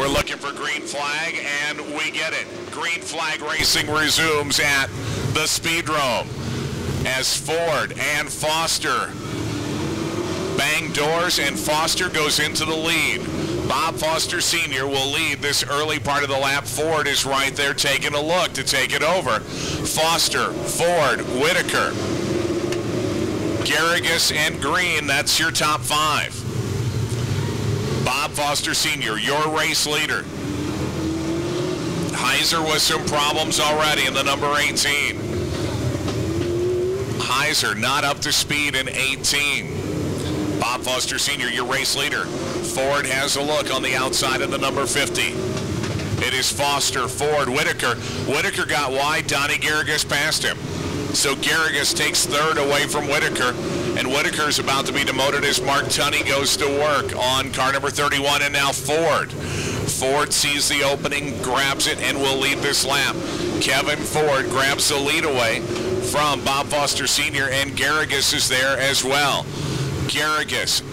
looking for green flag, and we get it. Green flag racing resumes at the Speedrome as Ford and Foster bang doors, and Foster goes into the lead. Bob Foster Sr. will lead this early part of the lap. Ford is right there taking a look to take it over. Foster, Ford, Whitaker, Garrigus, and Green, that's your top five. Bob Foster Sr., your race leader. Heiser with some problems already in the number 18. Heiser not up to speed in 18. Bob Foster Sr., your race leader. Ford has a look on the outside of the number 50. It is Foster, Ford, Whitaker. Whitaker got wide. Donnie Garrigus passed him. So Garrigus takes third away from Whitaker, and Whitaker is about to be demoted as Mark Tunney goes to work on car number 31, and now Ford. Ford sees the opening, grabs it, and will lead this lap. Kevin Ford grabs the lead away from Bob Foster Sr., and Garrigus is there as well. Garrigus,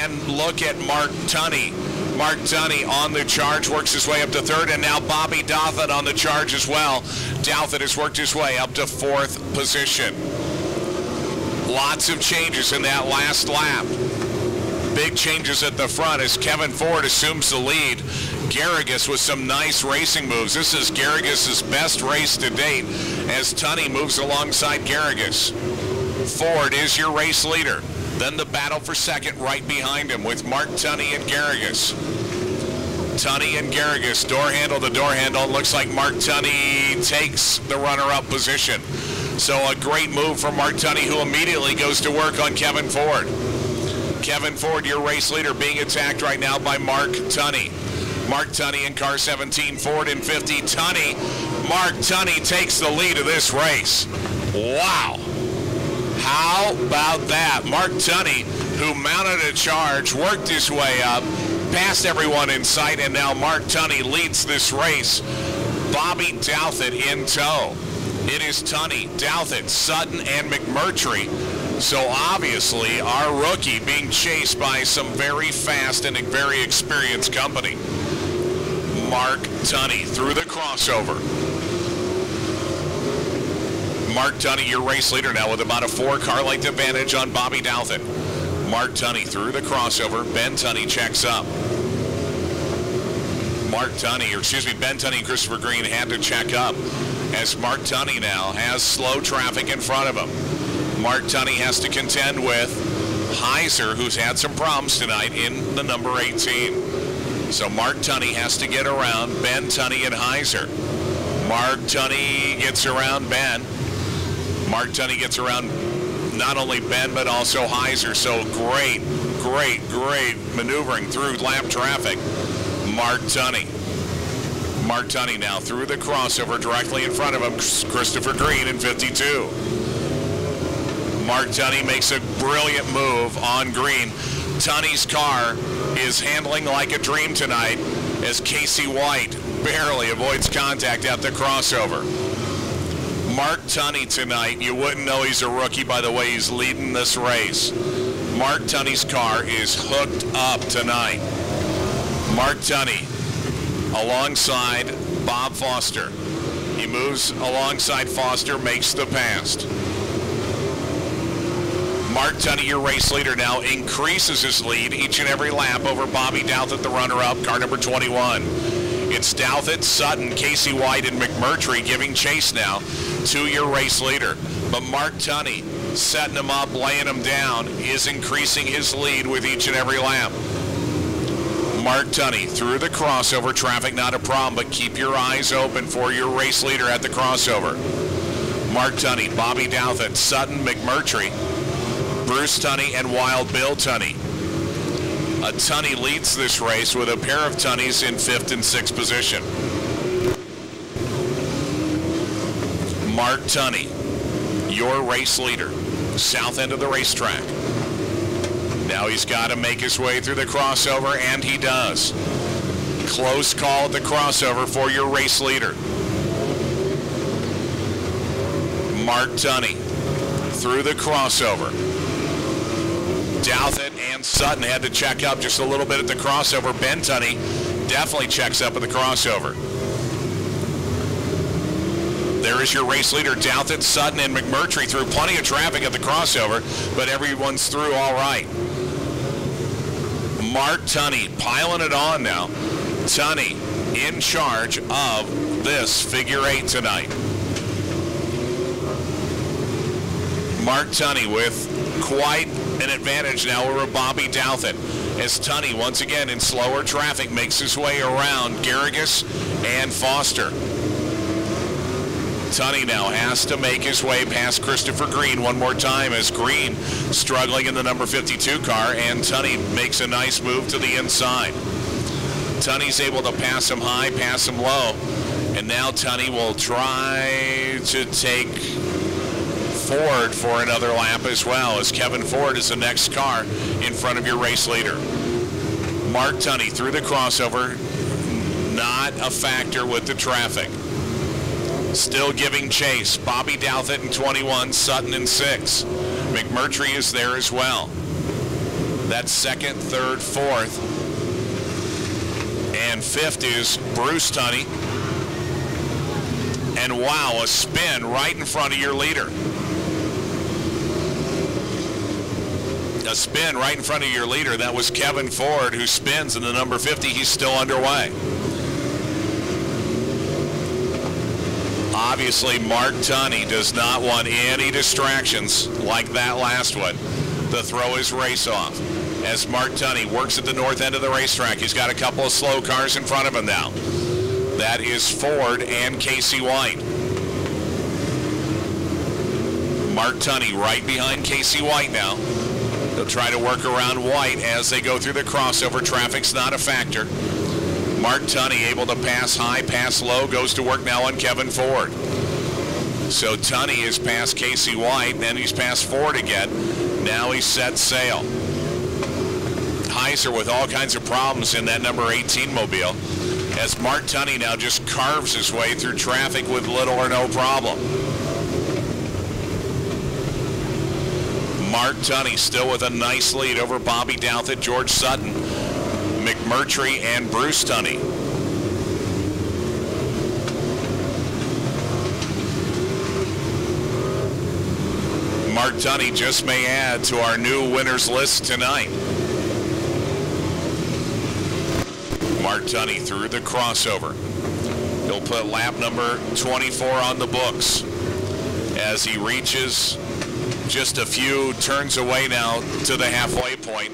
and look at Mark Tunney. Mark Tunney on the charge, works his way up to third, and now Bobby Douthit on the charge as well. Douthit has worked his way up to fourth position. Lots of changes in that last lap. Big changes at the front as Kevin Ford assumes the lead. Garrigus with some nice racing moves. This is Garrigus' best race to date as Tunney moves alongside Garrigus. Ford is your race leader. Then the battle for second right behind him with Mark Tunney and Garrigus. Tunney and Garrigus, door handle to door handle. Looks like Mark Tunney takes the runner-up position. So a great move from Mark Tunney, who immediately goes to work on Kevin Ford. Kevin Ford, your race leader, being attacked right now by Mark Tunney. Mark Tunney in car 17, Ford in 50. Tunney, Mark Tunney takes the lead of this race. Wow. How about that? Mark Tunney, who mounted a charge, worked his way up, passed everyone in sight, and now Mark Tunney leads this race. Bobby Douthit in tow. It is Tunney, Douthit, Sutton, and McMurtry. So obviously our rookie being chased by some very fast and very experienced company. Mark Tunney through the crossover. Mark Tunney, your race leader now with about a 4-car length advantage on Bobby Douthit. Mark Tunney through the crossover. Ben Tunney checks up. Ben Tunney and Christopher Green had to check up as Mark Tunney now has slow traffic in front of him. Mark Tunney has to contend with Heiser, who's had some problems tonight in the number 18. So Mark Tunney has to get around Ben Tunney and Heiser. Mark Tunney gets around Ben. Mark Tunney gets around not only Ben, but also Heiser. So great maneuvering through lap traffic. Mark Tunney. Mark Tunney now through the crossover directly in front of him. Christopher Green in 52. Mark Tunney makes a brilliant move on Green. Tunney's car is handling like a dream tonight as Casey White barely avoids contact at the crossover. Mark Tunney tonight, you wouldn't know he's a rookie by the way he's leading this race. Mark Tunney's car is hooked up tonight. Mark Tunney alongside Bob Foster. He moves alongside Foster, makes the pass. Mark Tunney, your race leader, now increases his lead each and every lap over Bobby Douthit, the runner-up, car number 21. It's Douthit, Sutton, Casey White, and McMurtry giving chase now to your race leader. But Mark Tunney, setting him up, laying him down, is increasing his lead with each and every lap. Mark Tunney through the crossover, traffic not a problem, but keep your eyes open for your race leader at the crossover. Mark Tunney, Bobby Douthit, Sutton, McMurtry, Bruce Tunney, and Wild Bill Tunney. A Tunney leads this race with a pair of Tunneys in 5th and 6th position. Mark Tunney, your race leader, south end of the racetrack. Now he's got to make his way through the crossover, and he does. Close call at the crossover for your race leader. Mark Tunney through the crossover. Douthat and Sutton had to check up just a little bit at the crossover. Ben Tunny definitely checks up at the crossover. There is your race leader, Douthat, Sutton, and McMurtry through plenty of traffic at the crossover, but everyone's through all right. Mark Tunny piling it on now. Tunny in charge of this figure 8 tonight. Mark Tunny with quite an advantage now over Bobby Douthat, as Tunny once again in slower traffic makes his way around Garrigus and Foster. Tunny now has to make his way past Christopher Green one more time, as Green struggling in the number 52 car, and Tunny makes a nice move to the inside. Tunny's able to pass him high, pass him low, and now Tunny will try to take Ford for another lap as well, as Kevin Ford is the next car in front of your race leader. Mark Tunny through the crossover, not a factor with the traffic. Still giving chase. Bobby Douthat in 21, Sutton in 6. McMurtry is there as well. That's second, third, fourth. And fifth is Bruce Tunny. And wow, a spin right in front of your leader. A spin right in front of your leader. That was Kevin Ford, who spins in the number 50. He's still underway. Obviously, Mark Tunny does not want any distractions like that last one to throw his race off. As Mark Tunny works at the north end of the racetrack, he's got a couple of slow cars in front of him now. That is Ford and Casey White. Mark Tunny right behind Casey White now. They'll try to work around White as they go through the crossover. Traffic's not a factor. Mark Tunny able to pass high, pass low, goes to work now on Kevin Ford. So Tunny is past Casey White, then he's past Ford again. Now he's set sail. Heiser with all kinds of problems in that number 18 mobile, as Mark Tunny now just carves his way through traffic with little or no problem. Mark Tunny still with a nice lead over Bobby Douthat, George Sutton, McMurtry, and Bruce Tunny. Mark Tunny just may add to our new winners list tonight. Mark Tunny through the crossover. He'll put lap number 24 on the books as he reaches just a few turns away now to the halfway point.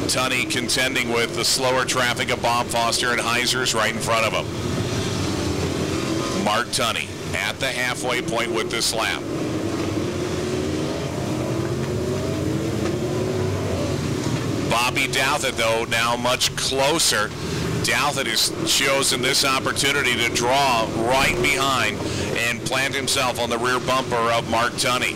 Tunny contending with the slower traffic of Bob Foster, and Heiser's right in front of him. Mark Tunny at the halfway point with this lap. Bobby Douthat, though, now much closer. Douthat has chosen this opportunity to draw right behind and plant himself on the rear bumper of Mark Tunny.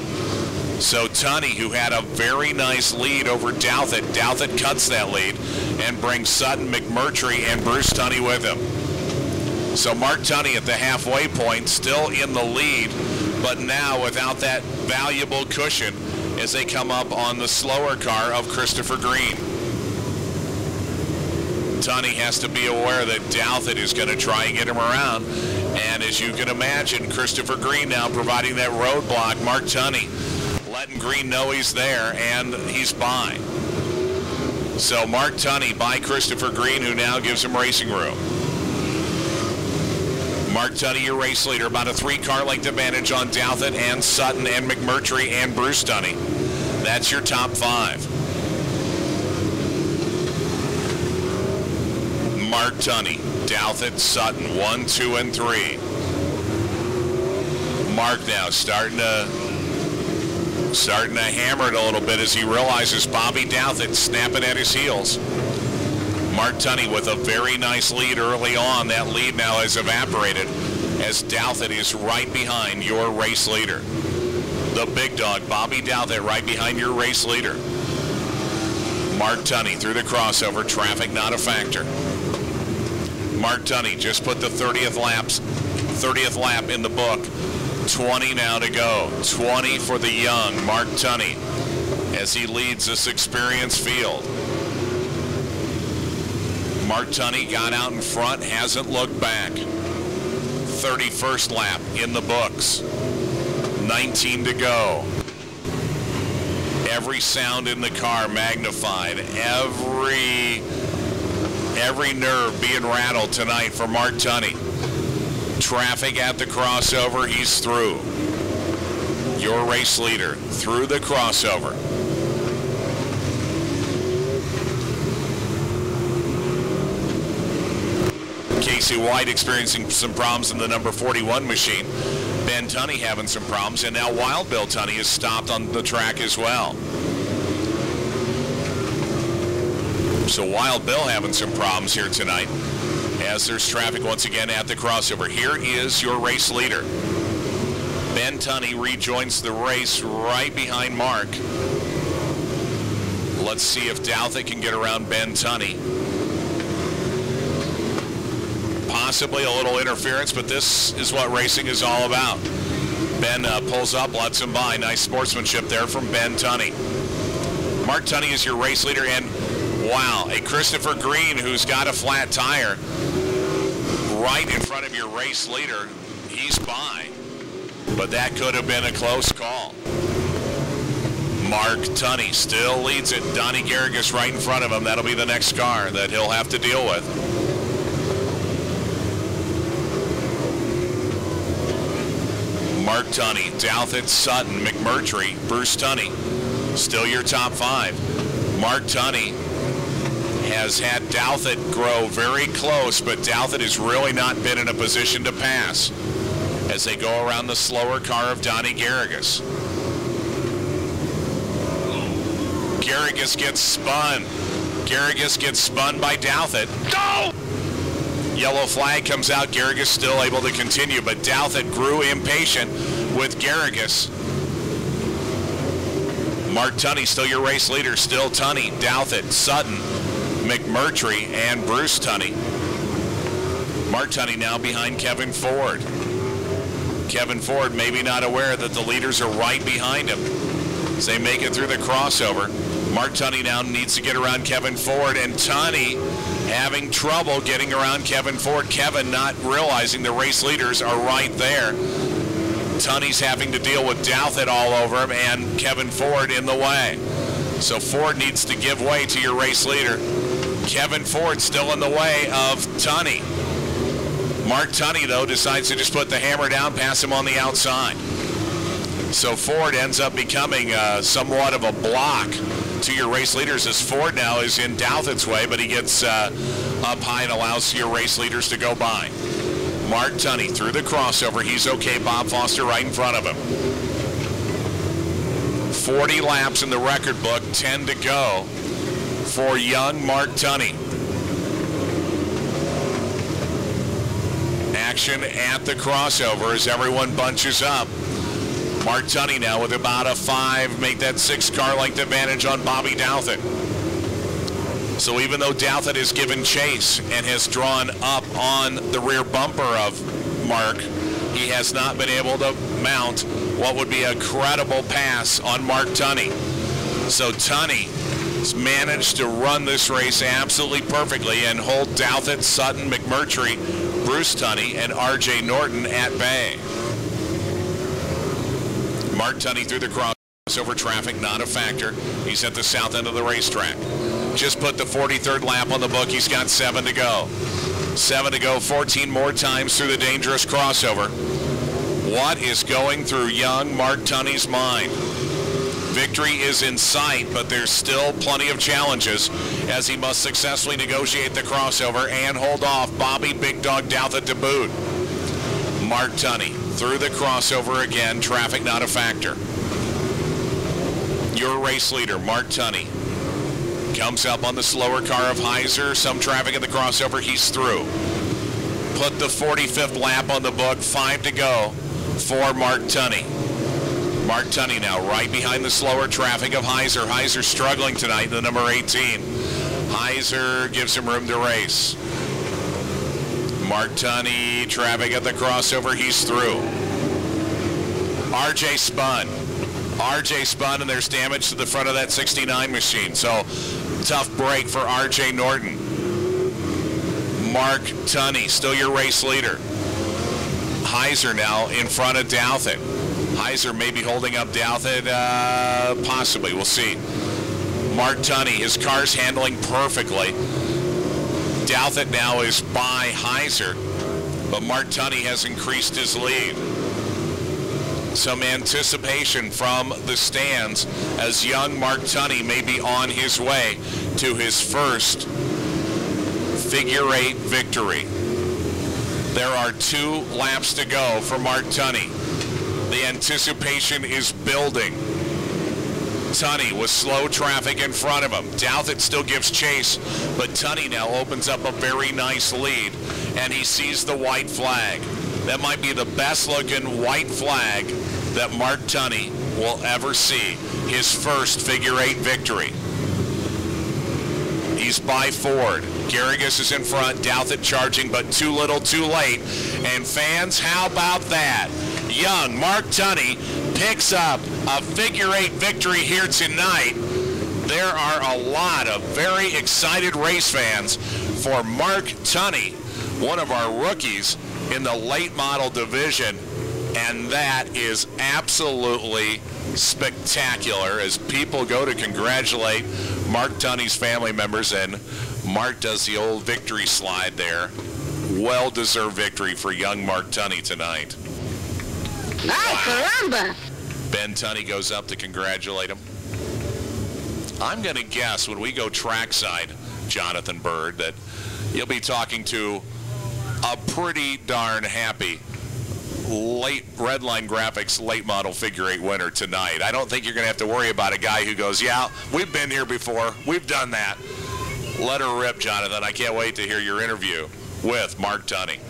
So Tunny, who had a very nice lead over Douthat, Douthat cuts that lead and brings Sutton, McMurtry, and Bruce Tunny with him. So Mark Tunny at the halfway point, still in the lead, but now without that valuable cushion as they come up on the slower car of Christopher Green. Tunny has to be aware that Douthat is going to try and get him around. And as you can imagine, Christopher Green now providing that roadblock. Mark Tunny letting Green know he's there, and he's by. So Mark Tunny by Christopher Green, who now gives him racing room. Mark Tunny, your race leader, about a 3-car length advantage on Douthat and Sutton and McMurtry and Bruce Tunny. That's your top 5. Mark Tunny, Douthat, Sutton, 1, 2, and 3. Mark now starting to hammer it a little bit as he realizes Bobby Douthat snapping at his heels. Mark Tunny with a very nice lead early on. That lead now has evaporated as Douthat is right behind your race leader. The big dog, Bobby Douthat, right behind your race leader. Mark Tunny through the crossover. Traffic not a factor. Mark Tunny just put the 30th lap in the book. 20 now to go. 20 for the young Mark Tunny. as he leads this experienced field. Mark Tunney got out in front, hasn't looked back. 31st lap in the books. 19 to go. Every sound in the car magnified. Every nerve being rattled tonight for Mark Tunney. Traffic at the crossover, he's through. Your race leader through the crossover. Casey White experiencing some problems in the number 41 machine. Ben Tunney having some problems, and now Wild Bill Tunney is stopped on the track as well. So Wild Bill having some problems here tonight as there's traffic once again at the crossover. Here is your race leader. Ben Tunney rejoins the race right behind Mark. Let's see if Douthit can get around Ben Tunney. Possibly a little interference, but this is what racing is all about. Ben pulls up, lets him by. Nice sportsmanship there from Ben Tunney. Mark Tunney is your race leader, and wow, a Christopher Green who's got a flat tire right in front of your race leader. He's by, but that could have been a close call. Mark Tunney still leads it. Donnie Garrigus right in front of him. That'll be the next car that he'll have to deal with. Mark Tunney, Douthit, Sutton, McMurtry, Bruce Tunney, still your top five. Mark Tunney has had Douthit grow very close, but Douthit has really not been in a position to pass as they go around the slower car of Donnie Garrigus. Garrigus gets spun. Garrigus gets spun by Douthit. Go! Yellow flag comes out. Garrigus still able to continue, but Douthit grew impatient with Garrigus. Mark Tunney, still your race leader. Still Tunney, Douthit, Sutton, McMurtry, and Bruce Tunney. Mark Tunney now behind Kevin Ford. Kevin Ford maybe not aware that the leaders are right behind him as they make it through the crossover. Mark Tunney now needs to get around Kevin Ford, and Tunney having trouble getting around Kevin Ford. Kevin not realizing the race leaders are right there. Tunney's having to deal with Douthit all over him and Kevin Ford in the way. So Ford needs to give way to your race leader. Kevin Ford still in the way of Tunney. Mark Tunney, though, decides to just put the hammer down, pass him on the outside. So Ford ends up becoming somewhat of a block to your race leaders as Ford now is in Douthit's way, but he gets up high and allows your race leaders to go by. Mark Tunney through the crossover. He's okay. Bob Foster right in front of him. 40 laps in the record book, 10 to go for young Mark Tunney. Action at the crossover as everyone bunches up. Mark Tunney now with about a 5, make that 6 car length advantage on Bobby Douthit. So even though Douthit has given chase and has drawn up on the rear bumper of Mark, he has not been able to mount what would be a credible pass on Mark Tunney. So Tunney has managed to run this race absolutely perfectly and hold Douthit, Sutton, McMurtry, Bruce Tunney, and R.J. Norton at bay. Mark Tunney through the crossover, traffic not a factor. He's at the south end of the racetrack. Just put the 43rd lap on the book. He's got 7 to go. 7 to go, 14 more times through the dangerous crossover. What is going through young Mark Tunney's mind? Victory is in sight, but there's still plenty of challenges as he must successfully negotiate the crossover and hold off Bobby Big Dog Douthit to boot. Mark Tunney through the crossover again, traffic not a factor. Your race leader, Mark Tunney, comes up on the slower car of Heiser. Some traffic in the crossover, he's through. Put the 45th lap on the book, 5 to go for Mark Tunney. Mark Tunney now right behind the slower traffic of Heiser. Heiser struggling tonight, the number 18. Heiser gives him room to race. Mark Tunney, traffic at the crossover, he's through. RJ spun. RJ spun, and there's damage to the front of that 69 machine. So tough break for RJ Norton. Mark Tunney, still your race leader. Heiser now in front of Douthit. Heiser may be holding up Douthit, possibly, we'll see. Mark Tunney, his car's handling perfectly. Douthit now is by Heiser, but Mark Tunney has increased his lead. Some anticipation from the stands as young Mark Tunney may be on his way to his first figure 8 victory. There are 2 laps to go for Mark Tunney. The anticipation is building. Tunney with slow traffic in front of him. Douthit still gives chase, but Tunney now opens up a very nice lead, and he sees the white flag. That might be the best looking white flag that Mark Tunney will ever see. His first figure 8 victory. He's by Ford. Garrigus is in front, Douthit charging, but too little, too late. And fans, how about that? Young Mark Tunney picks up a figure 8 victory here tonight. There are a lot of very excited race fans for Mark Tunney, one of our rookies in the late model division, and that is absolutely spectacular as people go to congratulate Mark Tunney's family members, and Mark does the old victory slide there. Well-deserved victory for young Mark Tunney tonight. Ay, caramba! Ben Tunney goes up to congratulate him. I'm going to guess when we go trackside, Jonathan Bird, that you'll be talking to a pretty darn happy late Redline Graphics late model figure 8 winner tonight. I don't think you're going to have to worry about a guy who goes, yeah, we've been here before. We've done that. Let her rip, Jonathan. I can't wait to hear your interview with Mark Tunney.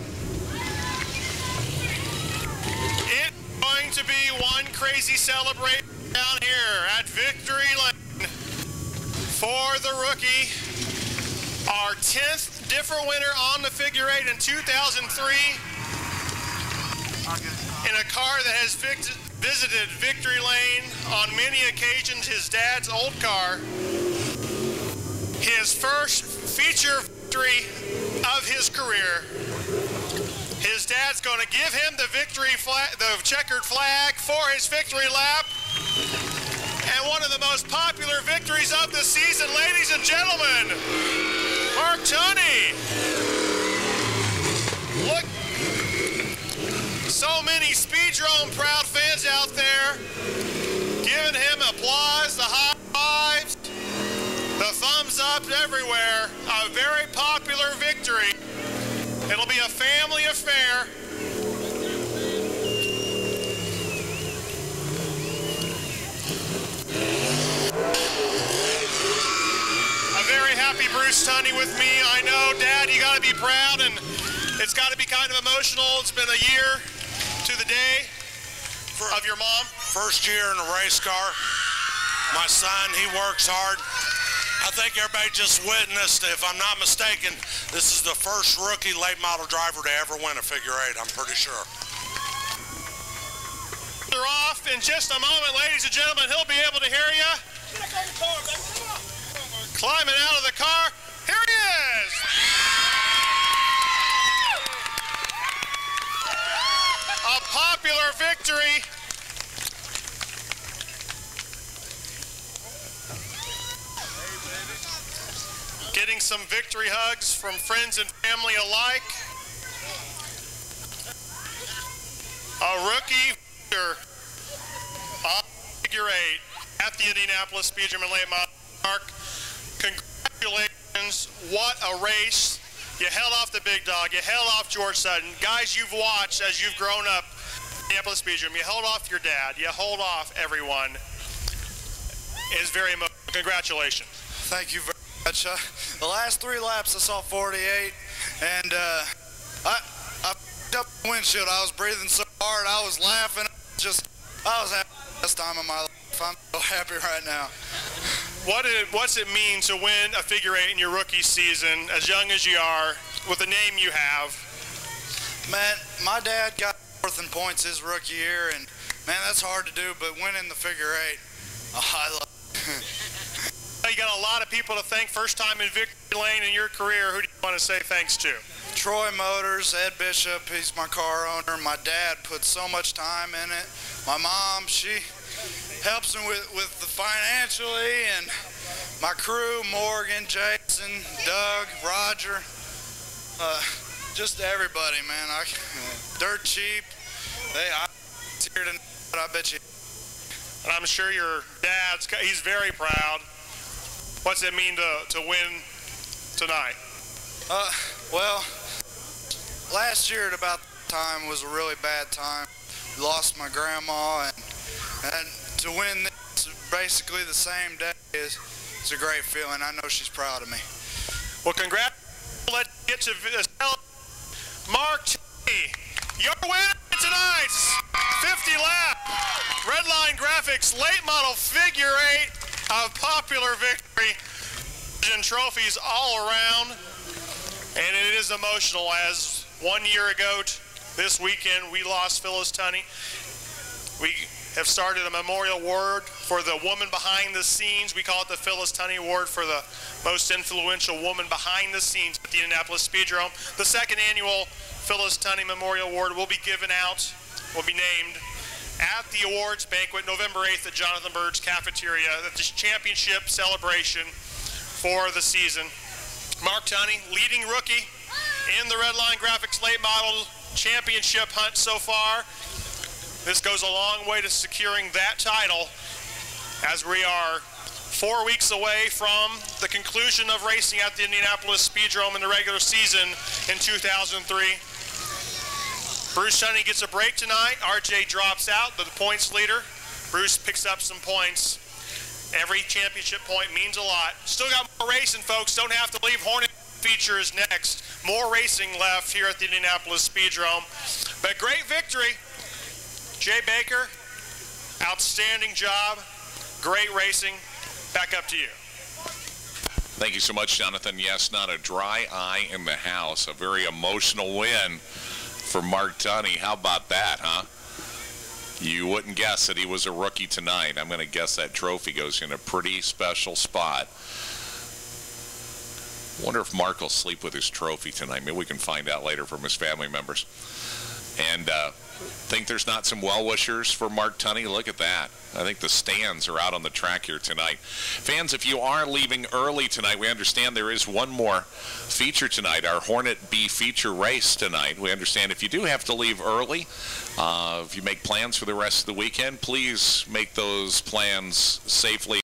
It's going to be one crazy celebration down here at Victory Lane for the rookie. Our 10th different winner on the figure 8 in 2003 in a car that has visited Victory Lane on many occasions, his dad's old car. His first feature victory of his career. His dad's going to give him the victory flag, the checkered flag for his victory lap. And one of the most popular victories of the season, ladies and gentlemen, Mark Tunney. Look, so many Speedrome proud fans out there giving him applause, the high fives, the thumbs up everywhere. A very popular victory. It'll be a family affair. A very happy Bruce Tunney with me. I know, Dad, you got to be proud, and it's got to be kind of emotional. It's been a year to the day of your mom. First year in a race car. My son, he works hard. I think everybody just witnessed, if I'm not mistaken, this is the first rookie late model driver to ever win a figure 8, I'm pretty sure. They're off in just a moment, ladies and gentlemen. He'll be able to hear you. Climbing out of the car. Here he is. A popular victory. Getting some victory hugs from friends and family alike. A rookie figure 8 at the Indianapolis Speedrome late model park. Congratulations, what a race. You held off the big dog, you held off George Sutton. Guys you've watched as you've grown up in Indianapolis Speedrome, you held off your dad, you hold off everyone. It is very emotional. Congratulations. Thank you very much. The last 3 laps I saw 48, and I picked up the windshield. I was breathing so hard, I was laughing. I was having the best time of my life. I'm so happy right now. What's it mean to win a figure 8 in your rookie season, as young as you are, with the name you have? Man, my dad got 4th in points his rookie year, and man, that's hard to do, but winning the figure 8, I love it. You got a lot of people to thank. First time in victory lane in your career. Who do you want to say thanks to? Troy Motors, Ed Bishop, he's my car owner. My dad put so much time in it. My mom, she helps me with the financially, and my crew, Morgan, Jason, Doug, Roger, just everybody, man. Dirt cheap. It's here tonight, but I bet you. And I'm sure your dad's, he's very proud. What's it mean to win tonight? Well, last year at about the time was a really bad time. Lost my grandma, and to win this basically the same day is a great feeling. I know she's proud of me. Well, congrats. Let's get to Mark Tunny, your winner tonight's 50-lap Redline Graphics late model figure 8 of popular victory and trophies all around. And it is emotional, as 1 year ago this weekend we lost Phyllis Tunny. We have started a memorial award for the woman behind the scenes. We call it the Phyllis Tunny Award for the most influential woman behind the scenes at the Indianapolis Speedrome. The second annual Phyllis Tunny Memorial Award will be given out, will be named at the awards banquet November 8th at Jonathan Bird's Cafeteria at this championship celebration for the season. Mark Tunny, leading rookie in the Redline Graphics late model championship hunt so far. This goes a long way to securing that title, as we are 4 weeks away from the conclusion of racing at the Indianapolis Speedrome in the regular season in 2003. Bruce Tunny gets a break tonight. RJ drops out, the points leader. Bruce picks up some points. Every championship point means a lot. Still got more racing, folks. Don't have to leave. Hornet feature is next. More racing left here at the Indianapolis Speedrome. But great victory. Jay Baker, outstanding job. Great racing. Back up to you. Thank you so much, Jonathan. Yes, not a dry eye in the house. A very emotional win for Mark Tunny. How about that, huh? You wouldn't guess that he was a rookie tonight. I'm going to guess that trophy goes in a pretty special spot. Wonder if Mark will sleep with his trophy tonight. Maybe we can find out later from his family members. And think there's not some well-wishers for Mark Tunny? Look at that. I think the stands are out on the track here tonight. Fans, if you are leaving early tonight, we understand there is one more feature tonight, our Hornet B feature race tonight. We understand if you do have to leave early, if you make plans for the rest of the weekend, please make those plans safely.